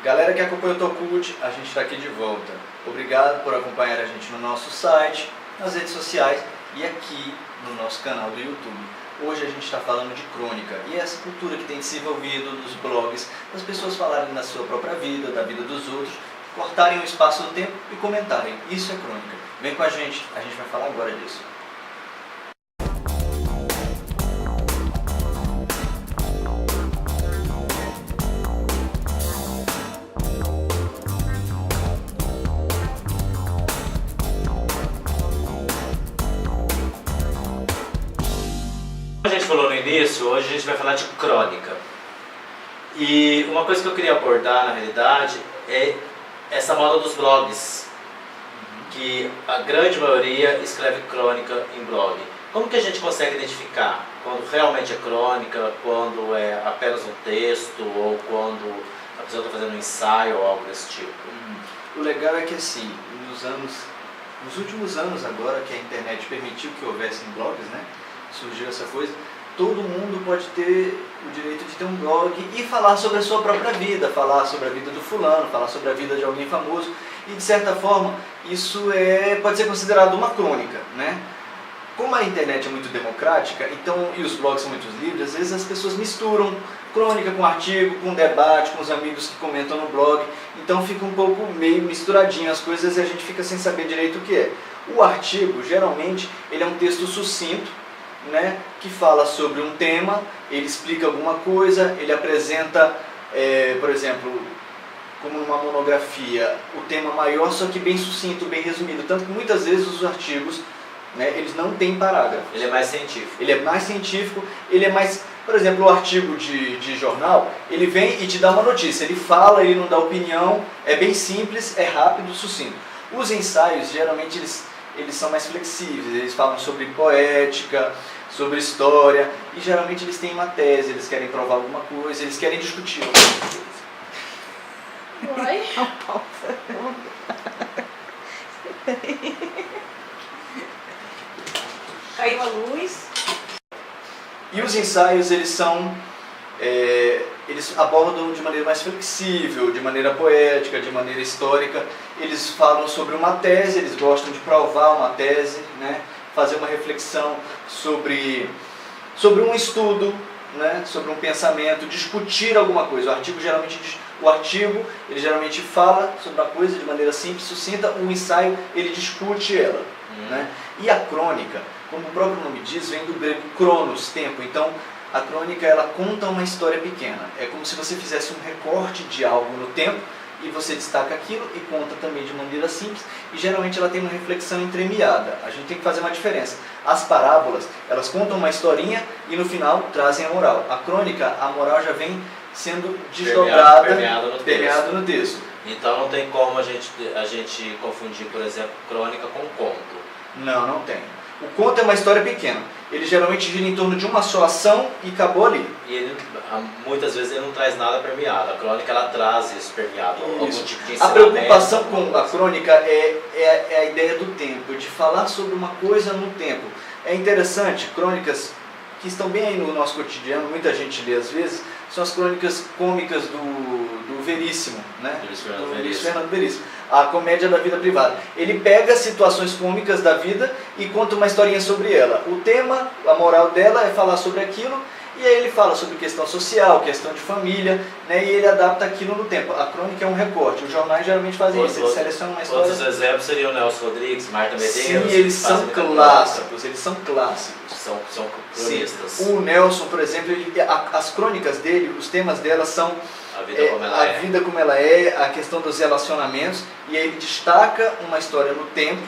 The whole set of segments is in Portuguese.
Galera que acompanha o Tocult, a gente está aqui de volta. Obrigado por acompanhar a gente no nosso site, nas redes sociais e aqui no nosso canal do YouTube. Hoje a gente está falando de crônica e essa cultura que tem desenvolvido nos blogs, das pessoas falarem da sua própria vida, da vida dos outros, cortarem o espaço do tempo e comentarem. Isso é crônica. Vem com a gente vai falar agora disso. Como a gente falou no início, hoje a gente vai falar de crônica. E uma coisa que eu queria abordar na realidade é essa moda dos blogs, que a grande maioria escreve crônica em blog. Como que a gente consegue identificar quando realmente é crônica, quando é apenas um texto ou quando a pessoa está fazendo um ensaio ou algo desse tipo? O legal é que assim, nos últimos anos agora que a internet permitiu que houvesse blogs, né? Surgiu essa coisa, todo mundo pode ter o direito de ter um blog e falar sobre a sua própria vida, falar sobre a vida do fulano, falar sobre a vida de alguém famoso e de certa forma isso pode ser considerado uma crônica, né? Como a internet é muito democrática e os blogs são muito livres, às vezes as pessoas misturam crônica com artigo, com debate, com os amigos que comentam no blog, então fica um pouco meio misturadinho as coisas e a gente fica sem saber direito o que é. O artigo, geralmente, ele é um texto sucinto, né, que fala sobre um tema, ele explica alguma coisa, ele apresenta, por exemplo, como numa monografia, o tema maior, só que bem sucinto, bem resumido. Tanto que muitas vezes os artigos, né, eles não têm parágrafo. Ele é mais científico. Ele é mais científico, ele é mais... Por exemplo, o artigo de jornal, ele vem e te dá uma notícia, ele fala, ele não dá opinião, é bem simples, é rápido, sucinto. Os ensaios, geralmente, eles são mais flexíveis, eles falam sobre poética, sobre história, e geralmente eles têm uma tese, eles querem provar alguma coisa, eles querem discutir alguma coisa. Uai. Caiu a luz. E os ensaios, eles abordam de maneira mais flexível, de maneira poética, de maneira histórica. Eles falam sobre uma tese, eles gostam de provar uma tese, né? Fazer uma reflexão sobre um estudo, né? Sobre um pensamento, discutir alguma coisa. O artigo ele geralmente fala sobre a coisa de maneira simples, sucinta. O ensaio ele discute ela, né? E a crônica, como o próprio nome diz, vem do grego cronos, tempo. Então a crônica ela conta uma história pequena. É como se você fizesse um recorte de algo no tempo e você destaca aquilo e conta também de maneira simples e geralmente ela tem uma reflexão entremeada. A gente tem que fazer uma diferença. As parábolas, elas contam uma historinha e no final trazem a moral. A crônica, a moral já vem sendo desdobrada, permeada no texto. Então não tem como a gente confundir, por exemplo, crônica com conto. Não, não tem. O conto é uma história pequena. Ele geralmente gira em torno de uma só ação e acabou ali. E ele, muitas vezes ele não traz nada permeado. A crônica ela traz isso permeado, algum tipo de ensinamento. A preocupação com a crônica é a ideia do tempo, de falar sobre uma coisa no tempo. É interessante, crônicas que estão bem aí no nosso cotidiano, muita gente lê às vezes, são as crônicas cômicas do Veríssimo, né? Do Luiz Fernando Veríssimo. A comédia da vida privada. Ele pega situações cômicas da vida e conta uma historinha sobre ela. O tema, a moral dela é falar sobre aquilo e aí ele fala sobre questão social, questão de família, né? E ele adapta aquilo no tempo. A crônica é um recorte. Os jornais geralmente fazem isso, eles selecionam uma história. Outros exemplos seriam Nelson Rodrigues, Marta Medeiros. Sim, eles são clássicos, eles são clássicos. São cronistas. Sim. O Nelson, por exemplo, as crônicas dele, os temas delas são a vida como ela é, a questão dos relacionamentos, e aí ele destaca uma história no tempo,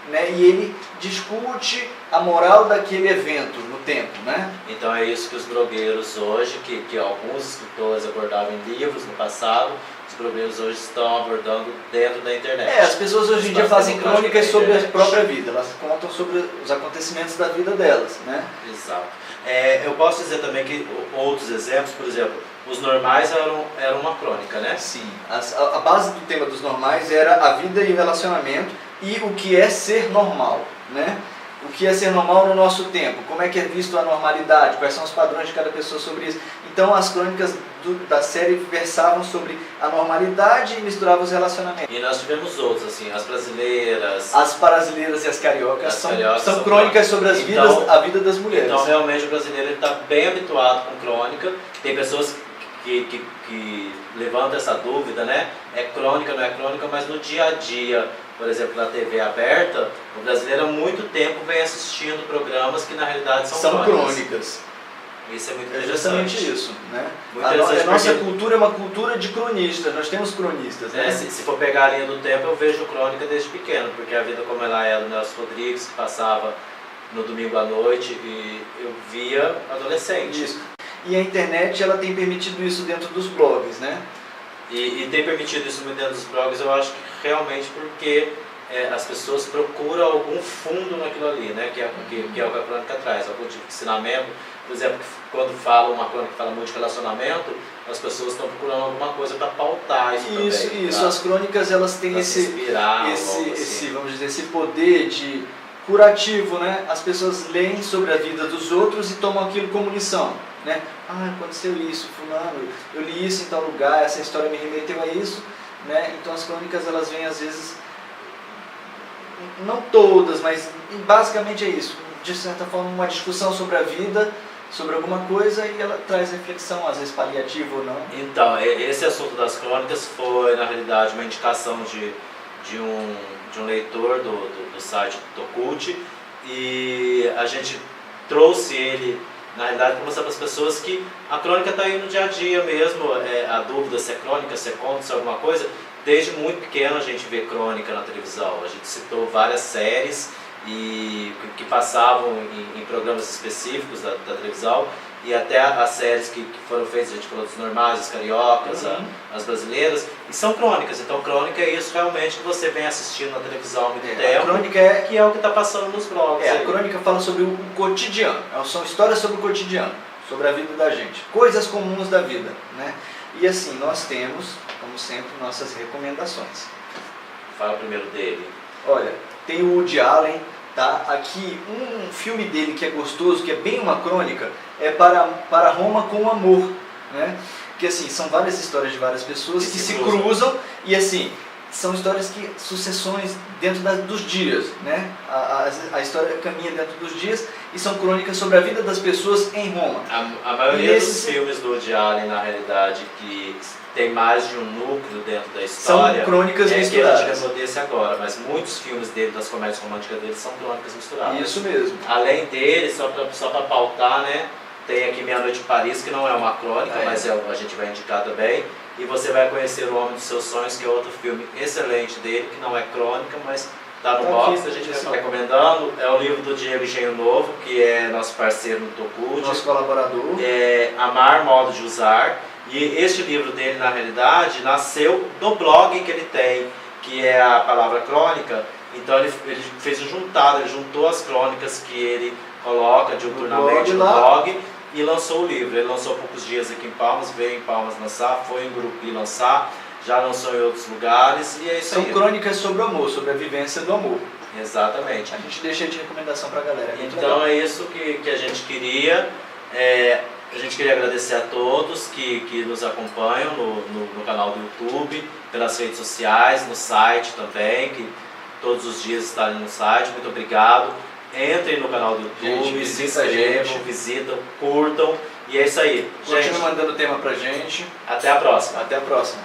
né, e ele discute a moral daquele evento no tempo, né? Então é isso que os blogueiros hoje, que alguns escritores abordavam em livros no passado, os blogueiros hoje estão abordando dentro da internet. As pessoas hoje em dia fazem crônicas sobre a própria vida, elas contam sobre os acontecimentos da vida delas, né? Exato. Eu posso dizer também que outros exemplos, por exemplo, os normais eram uma crônica, né? Sim, a base do tema dos normais era a vida e o relacionamento e o que é ser normal, né? O que é ser normal no nosso tempo? Como é que é visto a normalidade? Quais são os padrões de cada pessoa sobre isso? Então as crônicas da série versavam sobre a normalidade e misturavam os relacionamentos. E nós tivemos outros, assim, as brasileiras. As brasileiras e as cariocas As cariocas são crônicas sobre as a vida das mulheres. Então realmente o brasileiro está bem habituado com crônica. Tem pessoas que levantam essa dúvida, né? É crônica, não é crônica, mas no dia a dia, por exemplo, na TV aberta, o brasileiro há muito tempo vem assistindo programas que na realidade são crônicas. Isso é muito interessante. Justamente isso, né? A nossa cultura é uma cultura de cronistas, nós temos cronistas, né? Se for pegar a linha do tempo, eu vejo crônica desde pequeno, porque a vida como ela é do Nelson Rodrigues, que passava no domingo à noite, e eu via adolescente. Isso. E a internet, ela tem permitido isso dentro dos blogs, né? E tem permitido isso dentro dos blogs, eu acho que realmente porque as pessoas procuram algum fundo naquilo ali, né? Que é o que a crônica traz, algum tipo de ensinamento. Por exemplo, quando fala uma crônica que fala muito de relacionamento, as pessoas estão procurando alguma coisa para pautar isso também. Isso. As crônicas, elas têm esse, vamos dizer, esse poder de curativo, né? As pessoas leem sobre a vida dos outros e tomam aquilo como lição, né? Ah, aconteceu isso, fulano, eu li isso em tal lugar, essa história me remeteu a isso, né? Então as crônicas, elas vêm às vezes, não todas, mas basicamente é isso, de certa forma uma discussão sobre a vida, sobre alguma coisa, e ela traz reflexão, às vezes paliativa ou não. Então, esse assunto das crônicas foi, na realidade, uma indicação de um leitor do site Tocult, e a gente trouxe ele, na realidade, para mostrar para as pessoas que a crônica está aí no dia a dia mesmo, a dúvida se é crônica, se é conto, se é alguma coisa. Desde muito pequeno a gente vê crônica na televisão, a gente citou várias séries que passavam em programas específicos da televisão, e até as séries que foram feitas, a gente falou dos normais, as cariocas, as brasileiras, e são crônicas. Então crônica é isso realmente que você vem assistindo na televisão há muito tempo, a crônica que é o que está passando nos blogs. A crônica fala sobre o cotidiano, são histórias sobre o cotidiano, sobre a vida da gente, coisas comuns da vida, né? E assim, nós temos, como sempre, nossas recomendações. Fala primeiro dele. Olha, tem o Woody Allen, tá? Aqui um filme dele que é gostoso, que é bem uma crônica, é Para Roma com Amor, né? Que assim, são várias histórias de várias pessoas que se cruzam e assim, são histórias que, sucessões dentro dos dias, né? A história caminha dentro dos dias e são crônicas sobre a vida das pessoas em Roma. A maioria dos filmes do Woody Allen, na realidade, que tem mais de um núcleo dentro da história, são crônicas misturadas. Que a gente lembrou desse agora, mas muitos filmes dele, das comédias românticas dele, são crônicas misturadas. Isso mesmo. Além dele, só para pautar, né? Tem aqui Meia Noite em Paris, que não é uma crônica, mas a gente vai indicar também. E você vai conhecer O Homem dos Seus Sonhos, que é outro filme excelente dele, que não é crônica, mas está no box, a gente está recomendando. É o livro do Diego Engenho Novo, que é nosso parceiro no Tocult. Nosso colaborador. Amar, Modo de Usar. E este livro dele, na realidade, nasceu do blog que ele tem, que é a Palavra Crônica. Então ele fez um juntado, ele juntou as crônicas que ele coloca diuturnamente no blog e lançou o livro. Ele lançou há poucos dias aqui em Palmas, veio em Palmas lançar, foi em Gurupi lançar, já lançou em outros lugares e é isso aí. São crônicas sobre o amor, sobre a vivência do amor. Exatamente. A gente deixa de recomendação pra galera. Então é isso que a gente queria. A gente queria agradecer a todos que nos acompanham no canal do YouTube, pelas redes sociais, no site também, que todos os dias está ali no site. Muito obrigado. Entrem no canal do YouTube, se inscrevam, visitam, curtam. E é isso aí. Continue mandando tema pra gente. Até a próxima. Até a próxima.